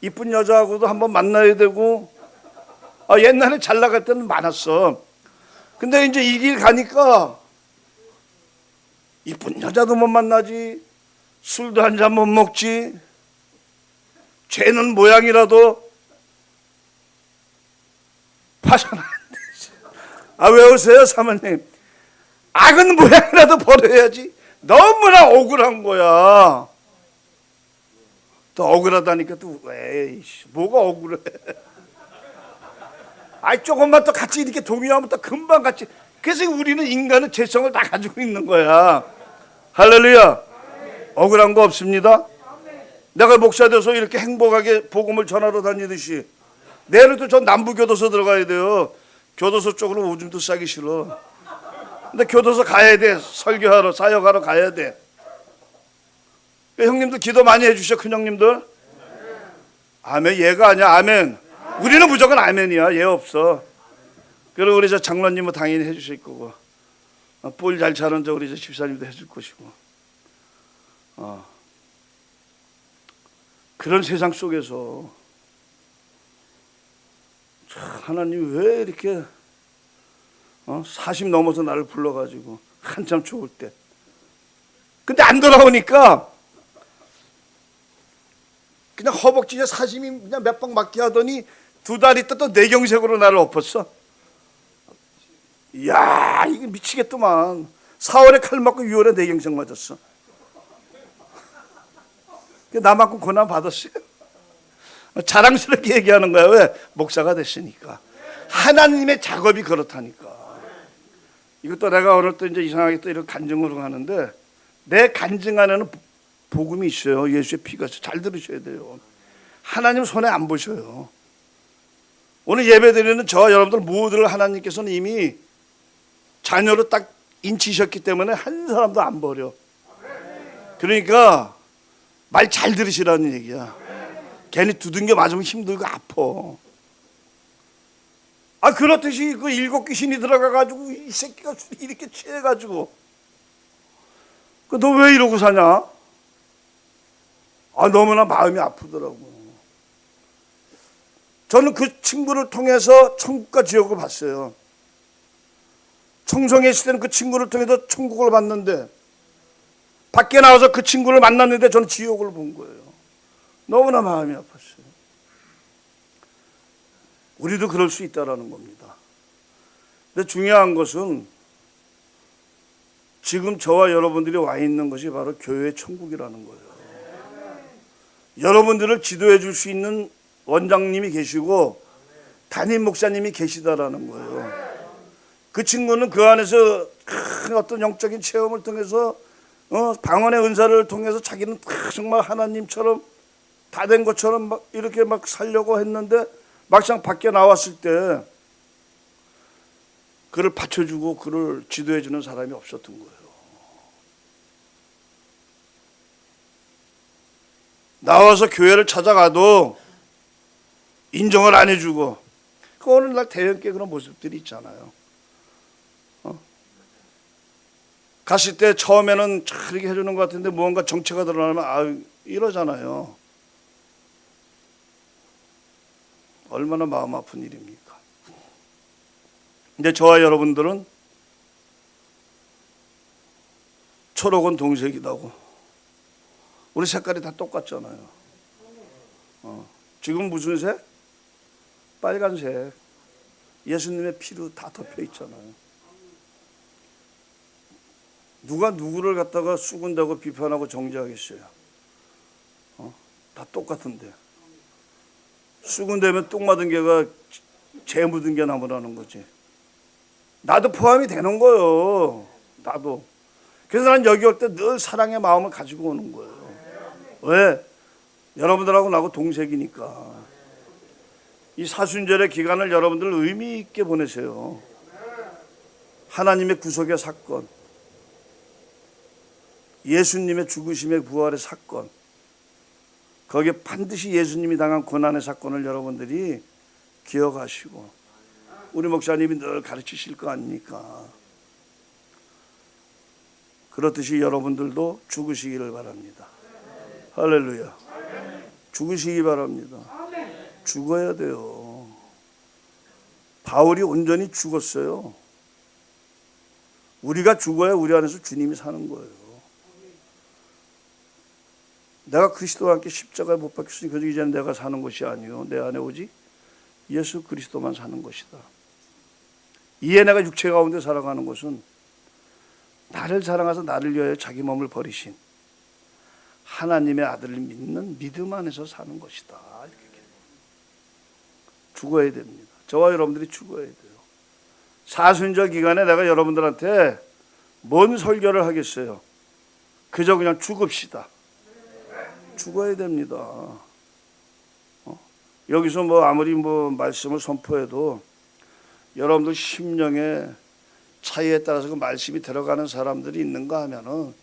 이쁜 여자하고도 한번 만나야 되고. 옛날에 잘 나갈 때는 많았어. 근데 이제 이 길 가니까 이쁜 여자도 못 만나지, 술도 한 잔 못 먹지, 죄는 모양이라도 봐서는 안 되지. 왜 오세요 사모님? 악은 모양이라도 버려야지. 너무나 억울한 거야. 또 억울하다니까 또 에이씨 뭐가 억울해. 조금만 더 같이 이렇게 동의하면 또 금방 같이. 그래서 우리는 인간은 죄성을 다 가지고 있는 거야. 할렐루야. 억울한 거 없습니다. 내가 목사 돼서 이렇게 행복하게 복음을 전하러 다니듯이 내일도 저 남부교도소 들어가야 돼요. 교도소 쪽으로 오줌도 싸기 싫어. 근데 교도소 가야 돼. 설교하러 사역하러 가야 돼. 형님들 기도 많이 해주셔. 큰형님들 아멘. 얘가 아니야. 아멘. 우리는 무조건 아멘이야. 예 없어. 그리고 우리 저 장로님은 당연히 해주실 거고, 볼 잘 차는 저 우리 저 집사님도 해줄 것이고. 그런 세상 속에서 하나님 왜 이렇게 40 넘어서 나를 불러가지고 한참 좋을 때, 근데 안 돌아오니까 그냥 허벅지에 40이 그냥 몇 방 맞게 하더니 2달 있다 또 뇌경색으로 나를 엎었어. 이야, 이게 미치겠더만. 4월에 칼 맞고 6월에 뇌경색 맞았어. 나만큼 고난 받았어요. 자랑스럽게 얘기하는 거야. 왜? 목사가 됐으니까. 하나님의 작업이 그렇다니까. 이것도 내가 오늘 또 이제 이상하게 또 이런 간증으로 하는데, 내 간증 안에는 복음이 있어요. 예수의 피가 있어요. 잘 들으셔야 돼요. 하나님 손에 안 보셔요. 오늘 예배드리는 저와 여러분들 모두를 하나님께서는 이미 자녀로 딱 인치셨기 때문에 한 사람도 안 버려. 그러니까 말 잘 들으시라는 얘기야. 괜히 두둥겨 맞으면 힘들고 아파. 그렇듯이 그 7 귀신이 들어가가지고 이 새끼가 이렇게 취해가지고 너 왜 이러고 사냐? 너무나 마음이 아프더라고. 저는 그 친구를 통해서 천국과 지옥을 봤어요. 청송에 있을 때는 그 친구를 통해서 천국을 봤는데, 밖에 나와서 그 친구를 만났는데 저는 지옥을 본 거예요. 너무나 마음이 아팠어요. 우리도 그럴 수 있다라는 겁니다. 근데 중요한 것은 지금 저와 여러분들이 와 있는 것이 바로 교회의 천국이라는 거예요. 여러분들을 지도해 줄 수 있는 원장님이 계시고 담임 목사님이 계시다라는 거예요. 그 친구는 그 안에서 큰 어떤 영적인 체험을 통해서 방언의 은사를 통해서 자기는 정말 하나님처럼 다 된 것처럼 막 이렇게 막 살려고 했는데 막상 밖에 나왔을 때 그를 받쳐주고 그를 지도해 주는 사람이 없었던 거예요. 나와서 교회를 찾아가도 인정을 안 해주고 그 오늘날 대형교 그런 모습들이 있잖아요. 갔을 때 처음에는 이렇게 해주는 것 같은데 무언가 정체가 드러나면 이러잖아요. 얼마나 마음 아픈 일입니까? 근데 저와 여러분들은 초록은 동색이라고 우리 색깔이 다 똑같잖아요. 지금 무슨 색? 빨간색. 예수님의 피로 다 덮여 있잖아요. 누가 누구를 갖다가 쑥은다고 비판하고 정죄하겠어요? 다 똑같은데. 쑥은다면 똥 맞은 개가 재 묻은 개 나무라는 거지. 나도 포함이 되는 거예요. 나도. 그래서 난 여기 올 때 늘 사랑의 마음을 가지고 오는 거예요. 왜? 여러분들하고 나하고 동색이니까. 이 사순절의 기간을 여러분들 의미 있게 보내세요. 하나님의 구속의 사건, 예수님의 죽으심의 부활의 사건, 거기에 반드시 예수님이 당한 고난의 사건을 여러분들이 기억하시고 우리 목사님이 늘 가르치실 거 아닙니까? 그렇듯이 여러분들도 죽으시기를 바랍니다. 할렐루야. 죽으시기 바랍니다. 죽어야 돼요. 바울이 온전히 죽었어요. 우리가 죽어야 우리 안에서 주님이 사는 거예요. 내가 그리스도와 함께 십자가에 못 박혔으니 그저 이제는 내가 사는 것이 아니요 내 안에 오직 예수 그리스도만 사는 것이다. 이에 내가 육체 가운데 살아가는 것은 나를 사랑하사 나를 위하여 자기 몸을 버리신 하나님의 아들을 믿는 믿음 안에서 사는 것이다. 이렇게 죽어야 됩니다. 저와 여러분들이 죽어야 돼요. 사순절 기간에 내가 여러분들한테 뭔 설교를 하겠어요? 그저 그냥 죽읍시다. 죽어야 됩니다. 여기서 아무리 말씀을 선포해도 여러분들 심령의 차이에 따라서 그 말씀이 들어가는 사람들이 있는가 하면은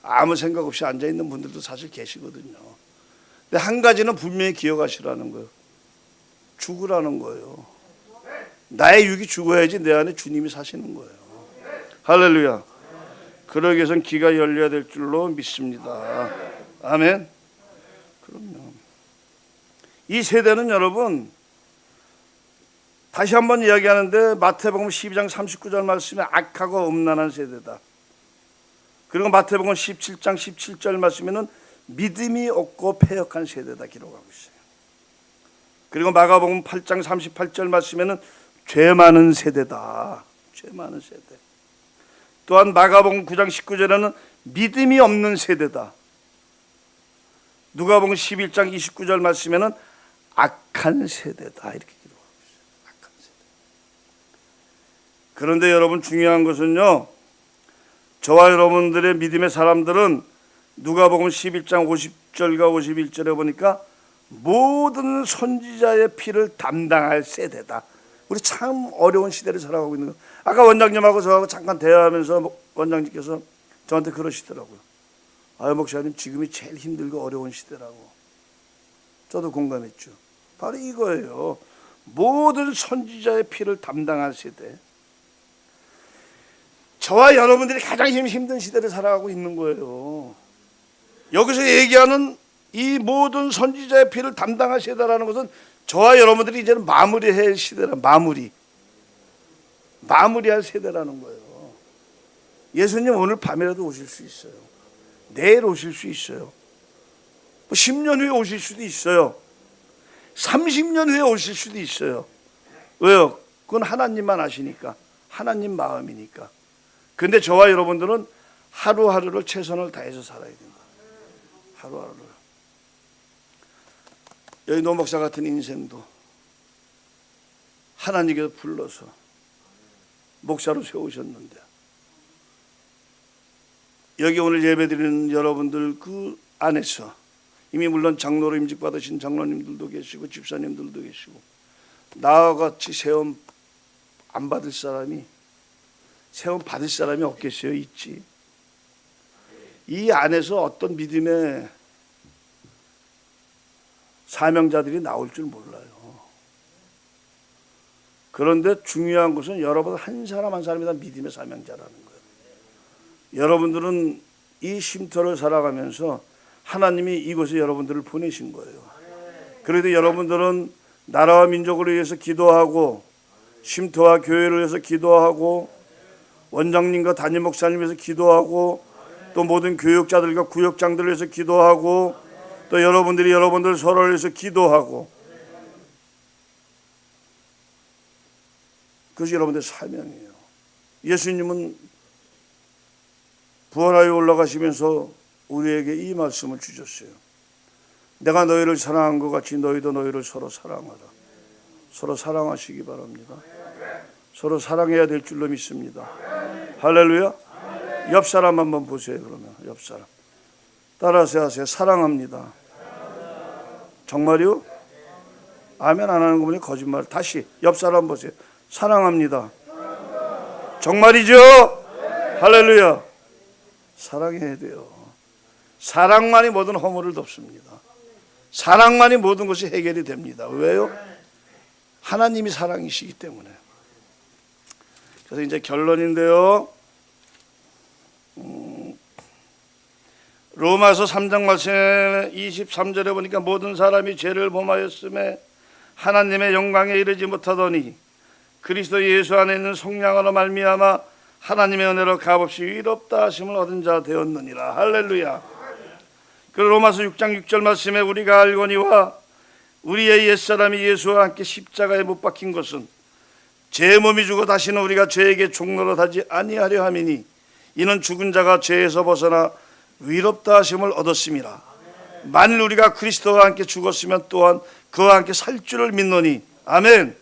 아무 생각 없이 앉아 있는 분들도 사실 계시거든요. 근데 한 가지는 분명히 기억하시라는 거예요. 죽으라는 거예요. 나의 육이 죽어야지 내 안에 주님이 사시는 거예요. 할렐루야. 그러기 위해서는 귀가 열려야 될 줄로 믿습니다. 아멘. 그럼요. 이 세대는 여러분 다시 한번 이야기하는데 마태복음 12장 39절 말씀에 악하고 음란한 세대다. 그리고 마태복음 17장 17절 말씀에는 믿음이 없고 패역한 세대다 기록하고 있어요. 그리고 마가복음 8장 38절 말씀에는 죄 많은 세대다. 죄 많은 세대. 또한 마가복음 9장 19절에는 믿음이 없는 세대다. 누가복음 11장 29절 말씀에는 악한 세대다. 이렇게 기록하고 있어요. 악한 세대. 그런데 여러분 중요한 것은요. 저와 여러분들의 믿음의 사람들은 누가복음 11장 50절과 51절에 보니까 모든 선지자의 피를 담당할 세대다. 우리 참 어려운 시대를 살아가고 있는 거예요. 아까 원장님하고 저하고 잠깐 대화하면서 원장님께서 저한테 그러시더라고요. 아유 목사님 지금이 제일 힘들고 어려운 시대라고. 저도 공감했죠. 바로 이거예요. 모든 선지자의 피를 담당할 세대. 저와 여러분들이 가장 힘든 시대를 살아가고 있는 거예요. 여기서 얘기하는 이 모든 선지자의 피를 담당할 세대라는 것은 저와 여러분들이 이제는 마무리할 시대라. 마무리할 세대라는 거예요. 예수님 오늘 밤이라도 오실 수 있어요. 내일 오실 수 있어요. 10년 후에 오실 수도 있어요. 30년 후에 오실 수도 있어요. 왜요? 그건 하나님만 아시니까. 하나님 마음이니까. 근데 저와 여러분들은 하루하루를 최선을 다해서 살아야 된다. 하루하루를. 여기 노 목사 같은 인생도 하나님께서 불러서 목사로 세우셨는데, 여기 오늘 예배드리는 여러분들 그 안에서 이미 물론 장로로 임직받으신 장로님들도 계시고 집사님들도 계시고, 나와 같이 세움 안 받을 사람이, 세움 받을 사람이 없겠어요? 있지. 이 안에서 어떤 믿음의 사명자들이 나올 줄 몰라요. 그런데 중요한 것은 여러분 한 사람 한 사람이 다 믿음의 사명자라는 거예요. 여러분들은 이 쉼터를 살아가면서 하나님이 이곳에 여러분들을 보내신 거예요. 그래도 여러분들은 나라와 민족을 위해서 기도하고, 쉼터와 교회를 위해서 기도하고, 원장님과 담임 목사님 위해서 기도하고, 또 모든 교육자들과 구역장들을 위해서 기도하고, 또 여러분들이 여러분들 서로를 위해서 기도하고, 그것이 여러분들의 사명이에요. 예수님은 부활하여 올라가시면서 우리에게 이 말씀을 주셨어요. 내가 너희를 사랑한 것 같이 너희도 너희를 서로 사랑하라. 서로 사랑하시기 바랍니다. 서로 사랑해야 될 줄로 믿습니다. 할렐루야. 옆 사람 한번 보세요. 그러면 옆 사람 따라서 하세요. 사랑합니다. 정말요? 아멘 안 하는 거 보니 거짓말. 다시 옆 사람 보세요. 사랑합니다. 정말이죠? 할렐루야. 사랑해야 돼요. 사랑만이 모든 허물을 덮습니다. 사랑만이 모든 것이 해결이 됩니다. 왜요? 하나님이 사랑이시기 때문에. 그래서 이제 결론인데요. 로마서 3장 말씀 23절에 보니까 모든 사람이 죄를 범하였음에 하나님의 영광에 이르지 못하더니 그리스도 예수 안에 있는 속량으로 말미암아 하나님의 은혜로 값없이 위롭다 하심을 얻은 자 되었느니라. 할렐루야. 그 로마서 6장 6절 말씀에 우리가 알거니와 우리의 옛사람이 예수와 함께 십자가에 못 박힌 것은 제 몸이 죽어 다시는 우리가 죄에게 종노릇하지 아니하려 함이니 이는 죽은 자가 죄에서 벗어나 위롭다 하심을 얻었음이라. 만일 우리가 그리스도와 함께 죽었으면 또한 그와 함께 살 줄을 믿노니. 아멘.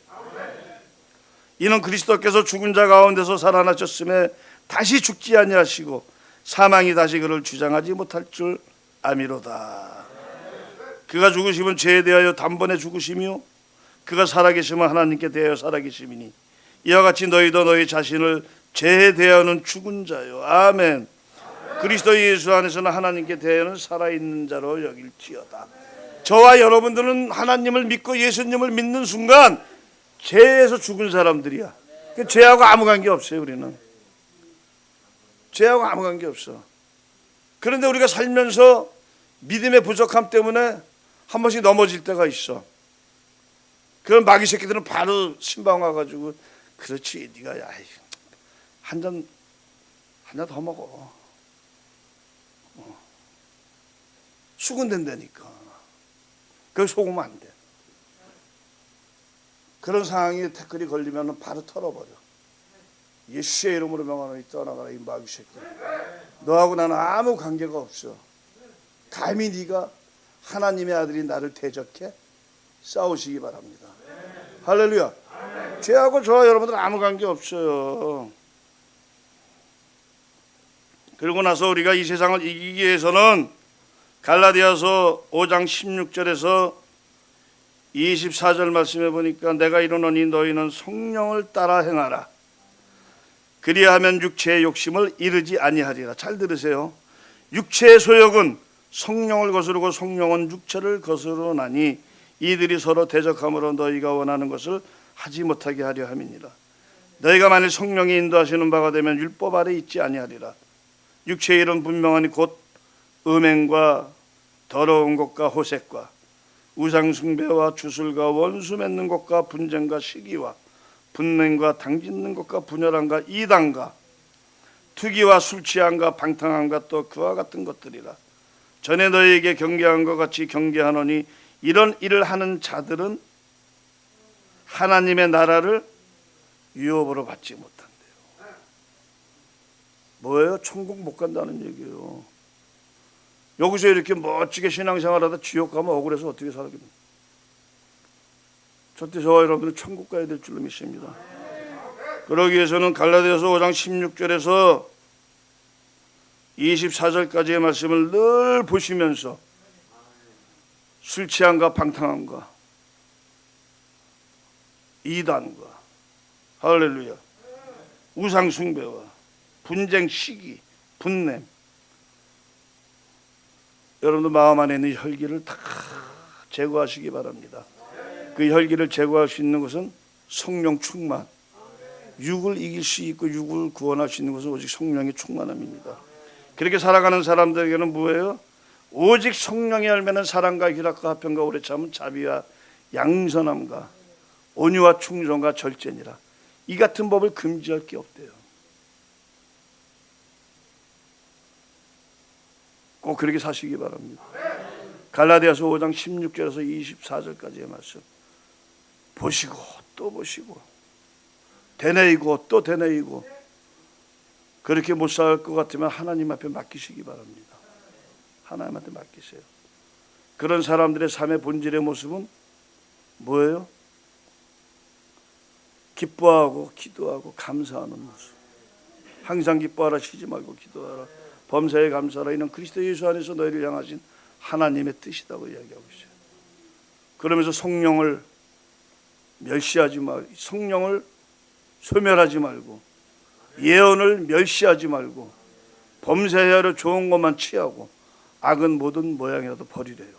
이는 그리스도께서 죽은 자 가운데서 살아나셨음에 다시 죽지 아니하시고 사망이 다시 그를 주장하지 못할 줄 아미로다. 그가 죽으시면 죄에 대하여 단번에 죽으시며 그가 살아계시면 하나님께 대하여 살아계심이니 이와 같이 너희도 너희 자신을 죄에 대하여는 죽은 자요. 아멘. 그리스도 예수 안에서는 하나님께 대하여는 살아있는 자로 여길지어다. 저와 여러분들은 하나님을 믿고 예수님을 믿는 순간 죄에서 죽은 사람들이야. 죄하고 아무 관계 없어요. 우리는 죄하고 아무 관계 없어. 그런데 우리가 살면서 믿음의 부족함 때문에 한 번씩 넘어질 때가 있어. 그런 마귀 새끼들은 바로 신방 와가지고 그렇지 네가 한 잔 더 먹어. 수군된다니까. 그걸 속으면 안 돼. 그런 상황에 태클이 걸리면 바로 털어버려. 예수의 이름으로 명하노니 떠나가라 이 마귀 새끼. 너하고 나는 아무 관계가 없어. 감히 네가 하나님의 아들이 나를 대적해? 싸우시기 바랍니다. 할렐루야. 죄하고 저와 여러분들 아무 관계 없어요. 그리고 나서 우리가 이 세상을 이기기 위해서는 갈라디아서 5장 16절에서 24절 말씀해 보니까 내가 이르노니 너희는 성령을 따라 행하라. 그리하면 육체의 욕심을 이르지 아니하리라. 잘 들으세요. 육체의 소욕은 성령을 거스르고 성령은 육체를 거스르나니 이들이 서로 대적함으로 너희가 원하는 것을 하지 못하게 하려 함이니라. 너희가 만일 성령이 인도하시는 바가 되면 율법 아래 있지 아니하리라. 육체의 일은 분명하니 곧 음행과 더러운 것과 호색과 우상숭배와 주술과 원수 맺는 것과 분쟁과 시기와 분냉과 당짓는 것과 분열함과 이단과 투기와 술취함과 방탕함과 또 그와 같은 것들이라. 전에 너희에게 경계한 것 같이 경계하노니 이런 일을 하는 자들은 하나님의 나라를 유업으로 받지 못한대요. 뭐예요? 천국 못 간다는 얘기예요. 여기서 이렇게 멋지게 신앙생활하다 지옥 가면 억울해서 어떻게 살겠냐. 저와 여러분들은 천국 가야 될 줄로 믿습니다. 그러기 위해서는 갈라디아서 5장 16절에서 24절까지의 말씀을 늘 보시면서 술 취함과 방탕함과 이단과 할렐루야 우상 숭배와 분쟁 시기 분냄 여러분들 마음 안에 있는 혈기를 다 제거하시기 바랍니다. 그 혈기를 제거할 수 있는 것은 성령 충만, 육을 이길 수 있고 육을 구원할 수 있는 것은 오직 성령의 충만함입니다. 그렇게 살아가는 사람들에게는 뭐예요? 오직 성령의 열매는 사랑과 희락과 화평과 오래 참은 자비와 양선함과 온유와 충성과 절제니라. 이 같은 법을 금지할 게 없대요. 꼭 그렇게 사시기 바랍니다. 갈라디아서 5장 16절에서 24절까지의 말씀 보시고 또 보시고 되뇌이고 또 되뇌이고 그렇게 못 살 것 같으면 하나님 앞에 맡기시기 바랍니다. 하나님한테 맡기세요. 그런 사람들의 삶의 본질의 모습은 뭐예요? 기뻐하고 기도하고 감사하는 모습. 항상 기뻐하라 쉬지 말고 기도하라 범사에 감사하라 이는 그리스도 예수 안에서 너희를 향하신 하나님의 뜻이라고 이야기하고 있어요. 그러면서 성령을 멸시하지 말고 성령을 소멸하지 말고 예언을 멸시하지 말고 범사에 좋은 것만 취하고 악은 모든 모양이라도 버리래요.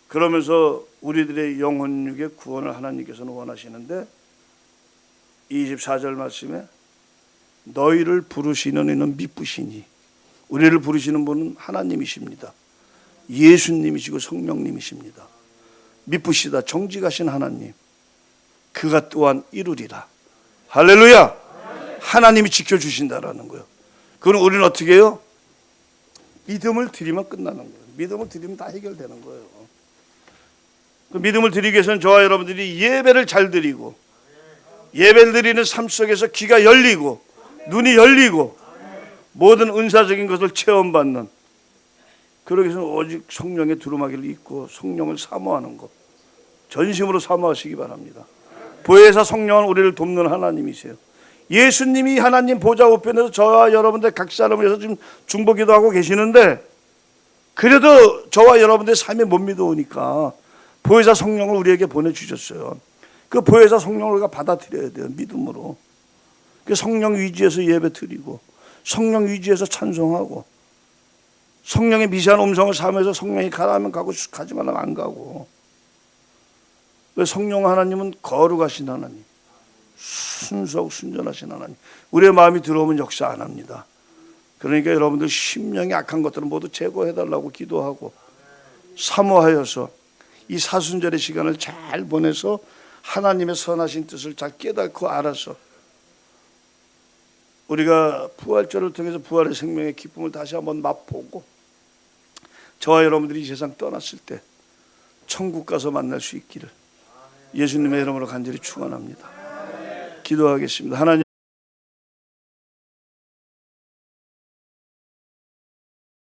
그러면서 우리들의 영혼육의 구원을 하나님께서는 원하시는데 24절 말씀에 너희를 부르시는 이는 미쁘시니 우리를 부르시는 분은 하나님이십니다. 예수님이시고 성령님이십니다. 미쁘시다 정직하신 하나님 그가 또한 이루리라. 할렐루야. 하나님이 지켜주신다라는 거예요. 그럼 우리는 어떻게 해요? 믿음을 드리면 끝나는 거예요. 믿음을 드리면 다 해결되는 거예요. 그 믿음을 드리기 위해서는 저와 여러분들이 예배를 잘 드리고 예배를 드리는 삶 속에서 귀가 열리고 눈이 열리고 모든 은사적인 것을 체험받는 그러기 위해서는 오직 성령의 두루마기를 입고 성령을 사모하는 것 전심으로 사모하시기 바랍니다. 보혜사 성령은 우리를 돕는 하나님이세요. 예수님이 하나님 보좌 우편에서 저와 여러분들 각 사람을 위해서 지금 중보기도 하고 계시는데 그래도 저와 여러분들의 삶에 못 믿어오니까 보혜사 성령을 우리에게 보내주셨어요. 그 보혜사 성령을 우리가 받아들여야 돼요. 믿음으로. 그 성령 위지에서 예배 드리고 성령 위지에서 찬송하고 성령의 미세한 음성을 삼아서 성령이 가라면 가고 가지 말라면 안 가고. 성령 하나님은 거룩하신 하나님, 순수하고 순전하신 하나님. 우리의 마음이 들어오면 역사 안 합니다. 그러니까 여러분들 심령이 악한 것들은 모두 제거해달라고 기도하고 사모하여서 이 사순절의 시간을 잘 보내서 하나님의 선하신 뜻을 잘 깨닫고 알아서 우리가 부활절을 통해서 부활의 생명의 기쁨을 다시 한번 맛보고 저와 여러분들이 이 세상 떠났을 때 천국 가서 만날 수 있기를 예수님의 이름으로 간절히 축원합니다. 기도하겠습니다. 하나님